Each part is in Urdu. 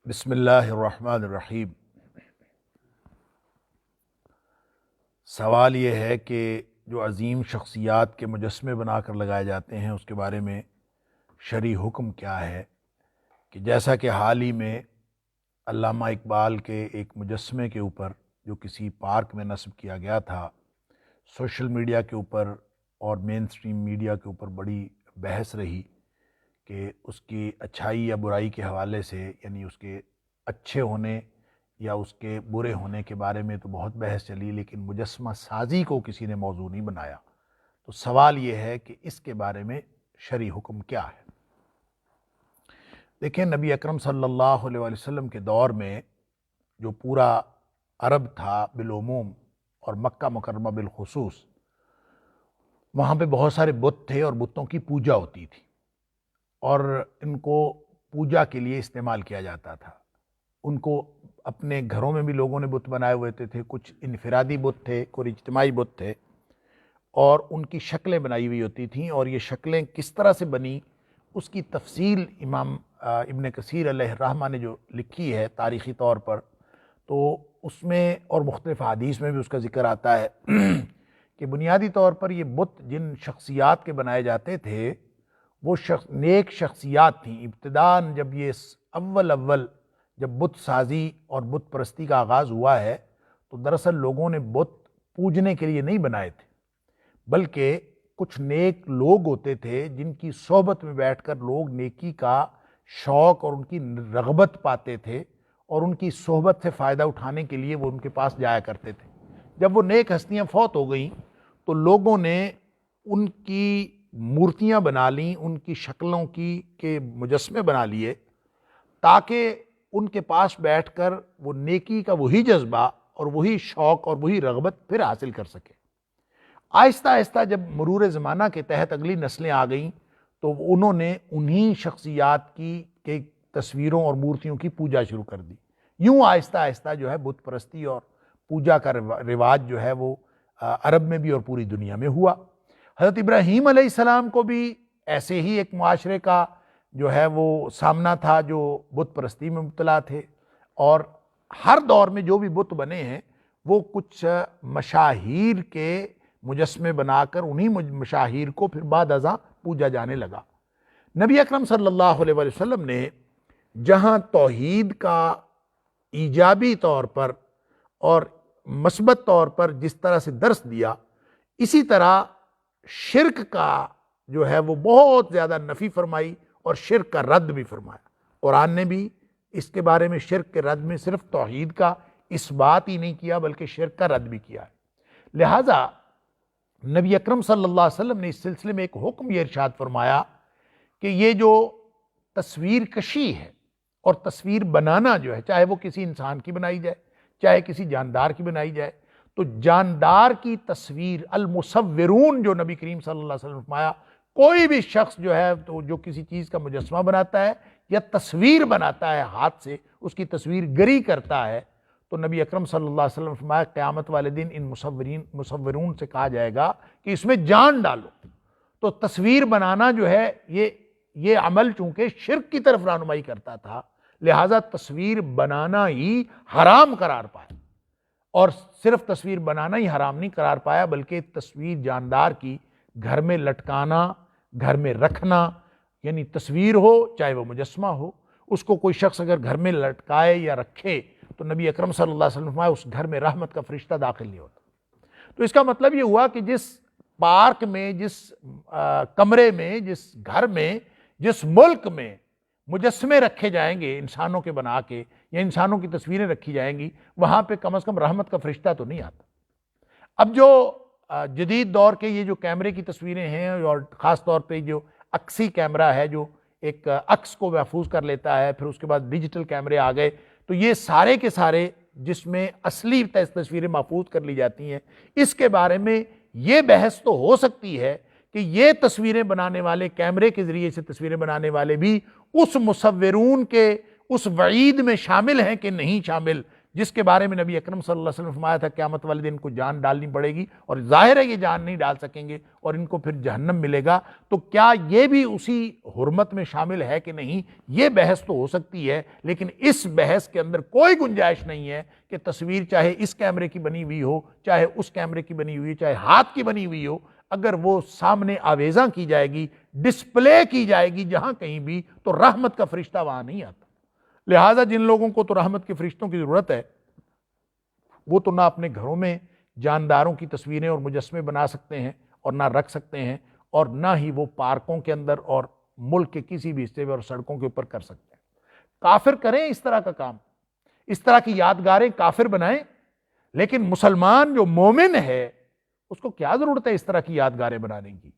بسم اللہ الرحمن الرحیم۔ سوال یہ ہے کہ جو عظیم شخصیات کے مجسمے بنا کر لگائے جاتے ہیں اس کے بارے میں شرعی حکم کیا ہے؟ کہ جیسا کہ حال ہی میں علامہ اقبال کے ایک مجسمے کے اوپر جو کسی پارک میں نصب کیا گیا تھا، سوشل میڈیا کے اوپر اور مین سٹریم میڈیا کے اوپر بڑی بحث رہی کہ اس کی اچھائی یا برائی کے حوالے سے، یعنی اس کے اچھے ہونے یا اس کے برے ہونے کے بارے میں تو بہت بحث چلی، لیکن مجسمہ سازی کو کسی نے موضوع نہیں بنایا۔ تو سوال یہ ہے کہ اس کے بارے میں شرعی حکم کیا ہے؟ دیکھیں، نبی اکرم صلی اللہ علیہ وسلم کے دور میں جو پورا عرب تھا بالعموم اور مکہ مکرمہ بالخصوص، وہاں پہ بہت سارے بت تھے اور بتوں کی پوجا ہوتی تھی، اور ان کو پوجا کے لیے استعمال کیا جاتا تھا۔ ان کو اپنے گھروں میں بھی لوگوں نے بت بنائے ہوئے تھے، کچھ انفرادی بت تھے، کچھ اجتماعی بت تھے، اور ان کی شکلیں بنائی ہوئی ہوتی تھیں، اور یہ شکلیں کس طرح سے بنی اس کی تفصیل امام ابن کثیر علیہ الرحمہ نے جو لکھی ہے تاریخی طور پر، تو اس میں اور مختلف حدیث میں بھی اس کا ذکر آتا ہے کہ بنیادی طور پر یہ بت جن شخصیات کے بنائے جاتے تھے وہ نیک شخصیات تھیں۔ ابتداً جب یہ اول جب بت سازی اور بت پرستی کا آغاز ہوا ہے تو دراصل لوگوں نے بت پوجنے کے لیے نہیں بنائے تھے، بلکہ کچھ نیک لوگ ہوتے تھے جن کی صحبت میں بیٹھ کر لوگ نیکی کا شوق اور ان کی رغبت پاتے تھے، اور ان کی صحبت سے فائدہ اٹھانے کے لیے وہ ان کے پاس جایا کرتے تھے۔ جب وہ نیک ہستیاں فوت ہو گئیں تو لوگوں نے ان کی مورتیاں بنا لیں، ان کی شکلوں کے مجسمے بنا لیے، تاکہ ان کے پاس بیٹھ کر وہ نیکی کا وہی جذبہ اور وہی شوق اور وہی رغبت پھر حاصل کر سکے۔ آہستہ آہستہ جب مرور زمانہ کے تحت اگلی نسلیں آ گئیں تو انہوں نے انہی شخصیات کی تصویروں اور مورتیوں کی پوجا شروع کر دی۔ یوں آہستہ آہستہ جو ہے بت پرستی اور پوجا کا رواج جو ہے وہ عرب میں بھی اور پوری دنیا میں ہوا۔ حضرت ابراہیم علیہ السلام کو بھی ایسے ہی ایک معاشرے کا جو ہے وہ سامنا تھا جو بت پرستی میں مبتلا تھے، اور ہر دور میں جو بھی بت بنے ہیں وہ کچھ مشاہیر کے مجسمے بنا کر انہی مشاہیر کو پھر بعد ازاں پوجا جانے لگا۔ نبی اکرم صلی اللہ علیہ وسلم نے جہاں توحید کا ایجابی طور پر اور مثبت طور پر جس طرح سے درس دیا، اسی طرح شرک کا جو ہے وہ بہت زیادہ نفی فرمائی اور شرک کا رد بھی فرمایا۔ قرآن نے بھی اس کے بارے میں شرک کے رد میں صرف توحید کا اس بات ہی نہیں کیا بلکہ شرک کا رد بھی کیا ہے۔ لہٰذا نبی اکرم صلی اللہ علیہ وسلم نے اس سلسلے میں ایک حکم یہ ارشاد فرمایا کہ یہ جو تصویر کشی ہے اور تصویر بنانا جو ہے، چاہے وہ کسی انسان کی بنائی جائے چاہے کسی جاندار کی بنائی جائے، تو جاندار کی تصویر المصورون جو نبی کریم صلی اللہ علیہ وسلم نے فرمایا، کوئی بھی شخص جو ہے تو جو کسی چیز کا مجسمہ بناتا ہے یا تصویر بناتا ہے ہاتھ سے، اس کی تصویر گری کرتا ہے، تو نبی اکرم صلی اللہ علیہ وسلم نے فرمایا قیامت والے دن ان مصورون سے کہا جائے گا کہ اس میں جان ڈالو۔ تو تصویر بنانا جو ہے یہ عمل چونکہ شرک کی طرف رہنمائی کرتا تھا، لہٰذا تصویر بنانا ہی حرام قرار پایا، اور صرف تصویر بنانا ہی حرام نہیں قرار پایا بلکہ تصویر جاندار کی گھر میں لٹکانا، گھر میں رکھنا، یعنی تصویر ہو چاہے وہ مجسمہ ہو، اس کو کوئی شخص اگر گھر میں لٹکائے یا رکھے تو نبی اکرم صلی اللہ علیہ وسلم فرمایا اس گھر میں رحمت کا فرشتہ داخل نہیں ہوتا۔ تو اس کا مطلب یہ ہوا کہ جس پارک میں، جس کمرے میں، جس گھر میں، جس ملک میں مجسمے رکھے جائیں گے انسانوں کے بنا کے یا انسانوں کی تصویریں رکھی جائیں گی، وہاں پہ کم از کم رحمت کا فرشتہ تو نہیں آتا۔ اب جو جدید دور کے یہ جو کیمرے کی تصویریں ہیں، اور خاص طور پہ جو عکسی کیمرہ ہے جو ایک عکس کو محفوظ کر لیتا ہے، پھر اس کے بعد ڈیجیٹل کیمرے آ گئے، تو یہ سارے کے سارے جس میں اصلی تصویریں محفوظ کر لی جاتی ہیں، اس کے بارے میں یہ بحث تو ہو سکتی ہے کہ یہ تصویریں بنانے والے، کیمرے کے ذریعے سے تصویریں بنانے والے بھی اس مصورون کے اس وعید میں شامل ہیں کہ نہیں شامل، جس کے بارے میں نبی اکرم صلی اللہ علیہ وسلم نے فرمایا تھا قیامت والے دن کو جان ڈالنی پڑے گی، اور ظاہر ہے یہ جان نہیں ڈال سکیں گے اور ان کو پھر جہنم ملے گا، تو کیا یہ بھی اسی حرمت میں شامل ہے کہ نہیں؟ یہ بحث تو ہو سکتی ہے، لیکن اس بحث کے اندر کوئی گنجائش نہیں ہے کہ تصویر چاہے اس کیمرے کی بنی ہوئی ہو، چاہے اس کیمرے کی بنی ہوئی ہو، چاہے ہاتھ کی بنی ہوئی ہو، اگر وہ سامنے آویزاں کی جائے گی، ڈسپلے کی جائے گی جہاں کہیں بھی، تو رحمت کا فرشتہ وہاں نہیں آتا۔ لہٰذا جن لوگوں کو تو رحمت کے فرشتوں کی ضرورت ہے، وہ تو نہ اپنے گھروں میں جانداروں کی تصویریں اور مجسمے بنا سکتے ہیں اور نہ رکھ سکتے ہیں، اور نہ ہی وہ پارکوں کے اندر اور ملک کے کسی بھی حصے میں اور سڑکوں کے اوپر کر سکتے ہیں۔ کافر کریں اس طرح کا کام، اس طرح کی یادگاریں کافر بنائیں، لیکن مسلمان جو مومن ہے اس کو کیا ضرورت ہے اس طرح کی یادگاریں بنانے کی؟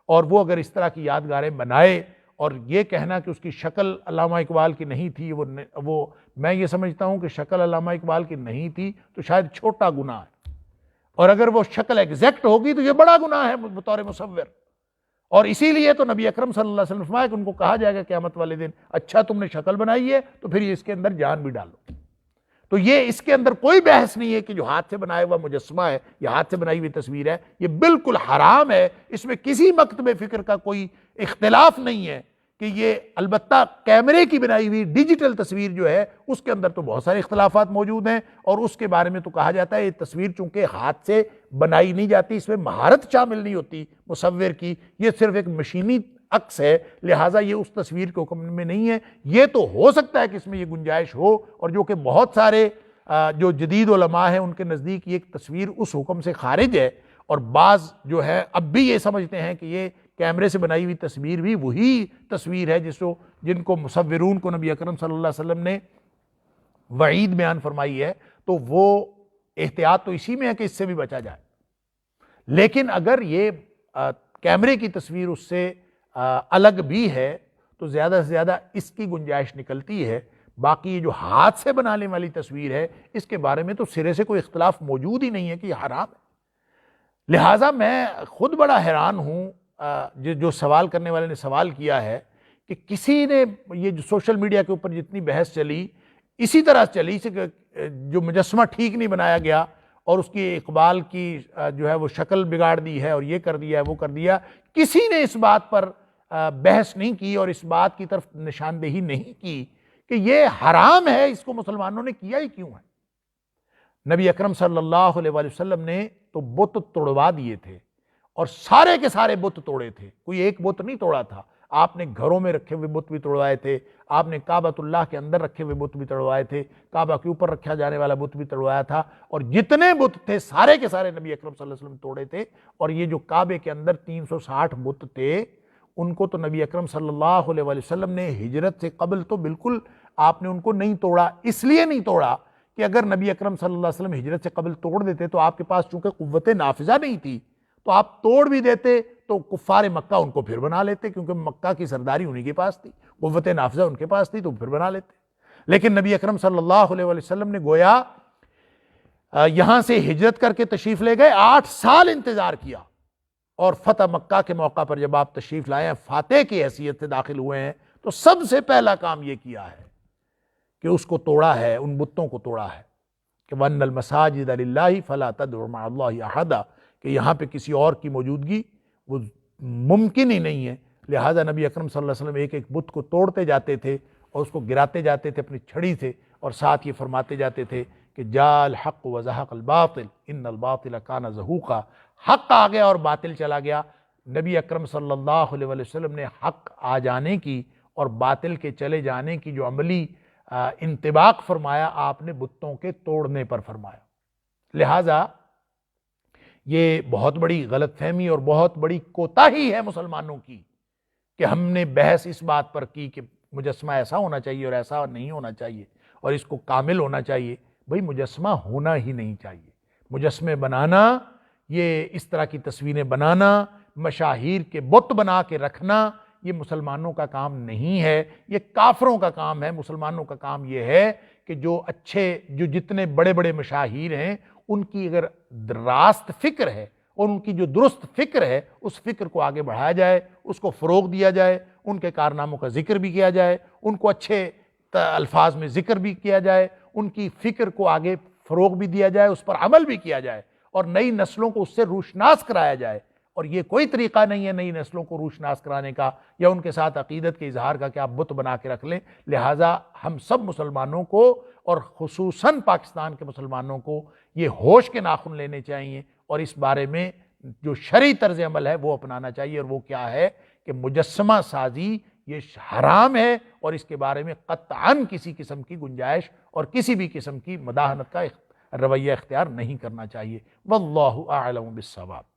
اور وہ اگر اس طرح کی یادگاریں بنائے اور یہ کہنا کہ اس کی شکل علامہ اقبال کی نہیں تھی، وہ میں یہ سمجھتا ہوں کہ شکل علامہ اقبال کی نہیں تھی تو شاید چھوٹا گناہ ہے، اور اگر وہ شکل ایگزیکٹ ہوگی تو یہ بڑا گناہ ہے بطور مصور۔ اور اسی لیے تو نبی اکرم صلی اللہ علیہ وسلم نے فرمایا کہ ان کو کہا جائے گا قیامت والے دن، اچھا تم نے شکل بنائی ہے تو پھر اس کے اندر جان بھی ڈالو۔ تو یہ اس کے اندر کوئی بحث نہیں ہے کہ جو ہاتھ سے بنایا ہوا مجسمہ ہے یا ہاتھ سے بنائی ہوئی تصویر ہے، یہ بالکل حرام ہے، اس میں کسی مکتب فکر کا کوئی اختلاف نہیں ہے کہ یہ، البتہ کیمرے کی بنائی ہوئی ڈیجیٹل تصویر جو ہے اس کے اندر تو بہت سارے اختلافات موجود ہیں، اور اس کے بارے میں تو کہا جاتا ہے یہ تصویر چونکہ ہاتھ سے بنائی نہیں جاتی، اس میں مہارت شامل نہیں ہوتی مصور کی، یہ صرف ایک مشینی عکس ہے، لہٰذا یہ اس تصویر کے حکم میں نہیں ہے۔ یہ تو ہو سکتا ہے کہ اس میں یہ گنجائش ہو، اور جو کہ بہت سارے جو جدید علماء ہیں ان کے نزدیک یہ تصویر اس حکم سے خارج ہے، اور بعض جو ہے اب بھی یہ سمجھتے ہیں کہ یہ کیمرے سے بنائی ہوئی تصویر بھی وہی تصویر ہے جن کو مصورون کو نبی اکرم صلی اللہ علیہ وسلم نے وعید بیان فرمائی ہے، تو وہ احتیاط تو اسی میں ہے کہ اس سے بھی بچا جائے۔ لیکن اگر یہ کیمرے کی تصویر اس سے الگ بھی ہے تو زیادہ سے زیادہ اس کی گنجائش نکلتی ہے، باقی یہ جو ہاتھ سے بنانے والی تصویر ہے اس کے بارے میں تو سرے سے کوئی اختلاف موجود ہی نہیں ہے کہ یہ حرام ہے۔ لہٰذا میں خود بڑا حیران ہوں، جو سوال کرنے والے نے سوال کیا ہے کہ کسی نے یہ جو سوشل میڈیا کے اوپر جتنی بحث چلی اسی طرح چلی کہ جو مجسمہ ٹھیک نہیں بنایا گیا اور اس کی اقبال کی جو ہے وہ شکل بگاڑ دی ہے اور یہ کر دیا ہے وہ کر دیا، کسی نے اس بات پر بحث نہیں کی اور اس بات کی طرف نشاندہی نہیں کی کہ یہ حرام ہے، اس کو مسلمانوں نے کیا ہی کیوں ہے۔ نبی اکرم صلی اللہ علیہ وآلہ وسلم نے تو بت توڑوا دیے تھے، اور سارے کے سارے بت توڑے تھے، کوئی ایک بت نہیں توڑا تھا۔ آپ نے گھروں میں رکھے ہوئے بت بھی توڑوائے تھے، آپ نے کعبۃ اللہ کے اندر رکھے ہوئے بت بھی توڑوائے تھے، کعبہ کے اوپر رکھا جانے والا بت بھی توڑوایا تھا، اور جتنے بت تھے سارے کے سارے نبی اکرم صلی اللہ علیہ وسلم توڑے تھے۔ اور یہ جو کعبے کے اندر 360 بت تھے ان کو تو نبی اکرم صلی اللہ علیہ وآلہ وسلم نے ہجرت سے قبل تو بالکل آپ نے ان کو نہیں توڑا، اس لیے نہیں توڑا کہ اگر نبی اکرم صلی اللہ علیہ وسلم ہجرت سے قبل توڑ دیتے تو آپ کے پاس چونکہ قوت نافذہ نہیں تھی تو آپ توڑ بھی دیتے تو کفار مکہ ان کو پھر بنا لیتے، کیونکہ مکہ کی سرداری انہی کے پاس تھی، قوت نافذہ ان کے پاس تھی تو پھر بنا لیتے۔ لیکن نبی اکرم صلی اللہ علیہ وآلہ وسلم نے گویا یہاں سے ہجرت کر کے تشریف لے گئے، 8 سال انتظار کیا، اور فتح مکہ کے موقع پر جب آپ تشریف لائے ہیں، فاتح کی حیثیت سے داخل ہوئے ہیں، تو سب سے پہلا کام یہ کیا ہے کہ اس کو توڑا ہے، ان بتوں کو توڑا ہے کہ وَأَنَّ الْمَسَاجِدَ لِلَّهِ فَلَا تَدْعُوا مَعَ اللَّهِ أَحَدًا، کہ یہاں پہ کسی اور کی موجودگی وہ ممکن ہی نہیں ہے۔ لہٰذا نبی اکرم صلی اللہ علیہ وسلم ایک ایک بت کو توڑتے جاتے تھے اور اس کو گراتے جاتے تھے اپنی چھڑی سے، اور ساتھ یہ فرماتے جاتے تھے کہ جاء الحق وزہق الباطل ان الباطل کان زہوقا، حق آ گیا اور باطل چلا گیا۔ نبی اکرم صلی اللہ علیہ وسلم نے حق آ جانے کی اور باطل کے چلے جانے کی جو عملی انطباق فرمایا، آپ نے بتوں کے توڑنے پر فرمایا۔ لہٰذا یہ بہت بڑی غلط فہمی اور بہت بڑی کوتاہی ہے مسلمانوں کی کہ ہم نے بحث اس بات پر کی کہ مجسمہ ایسا ہونا چاہیے اور ایسا نہیں ہونا چاہیے اور اس کو کامل ہونا چاہیے۔ بھئی مجسمہ ہونا ہی نہیں چاہیے، مجسمے بنانا، یہ اس طرح کی تصویریں بنانا، مشاہیر کے بت بنا کے رکھنا، یہ مسلمانوں کا کام نہیں ہے، یہ کافروں کا کام ہے۔ مسلمانوں کا کام یہ ہے کہ جو جتنے بڑے بڑے مشاہیر ہیں ان کی اگر راست فکر ہے اور ان کی جو درست فکر ہے اس فکر کو آگے بڑھایا جائے، اس کو فروغ دیا جائے، ان کے کارناموں کا ذکر بھی کیا جائے، ان کو اچھے الفاظ میں ذکر بھی کیا جائے، ان کی فکر کو آگے فروغ بھی دیا جائے، اس پر عمل بھی کیا جائے اور نئی نسلوں کو اس سے روشناس کرایا جائے۔ اور یہ کوئی طریقہ نہیں ہے نئی نسلوں کو روشناس کرانے کا یا ان کے ساتھ عقیدت کے اظہار کا کہ آپ بت بنا کے رکھ لیں۔ لہٰذا ہم سب مسلمانوں کو اور خصوصاً پاکستان کے مسلمانوں کو یہ ہوش کے ناخن لینے چاہیے اور اس بارے میں جو شرعی طرز عمل ہے وہ اپنانا چاہیے، اور وہ کیا ہے کہ مجسمہ سازی یہ حرام ہے اور اس کے بارے میں قطعاً کسی قسم کی گنجائش اور کسی بھی قسم کی مداہنت کا رویہ اختیار نہیں کرنا چاہیے۔ واللہ اعلم بالصواب۔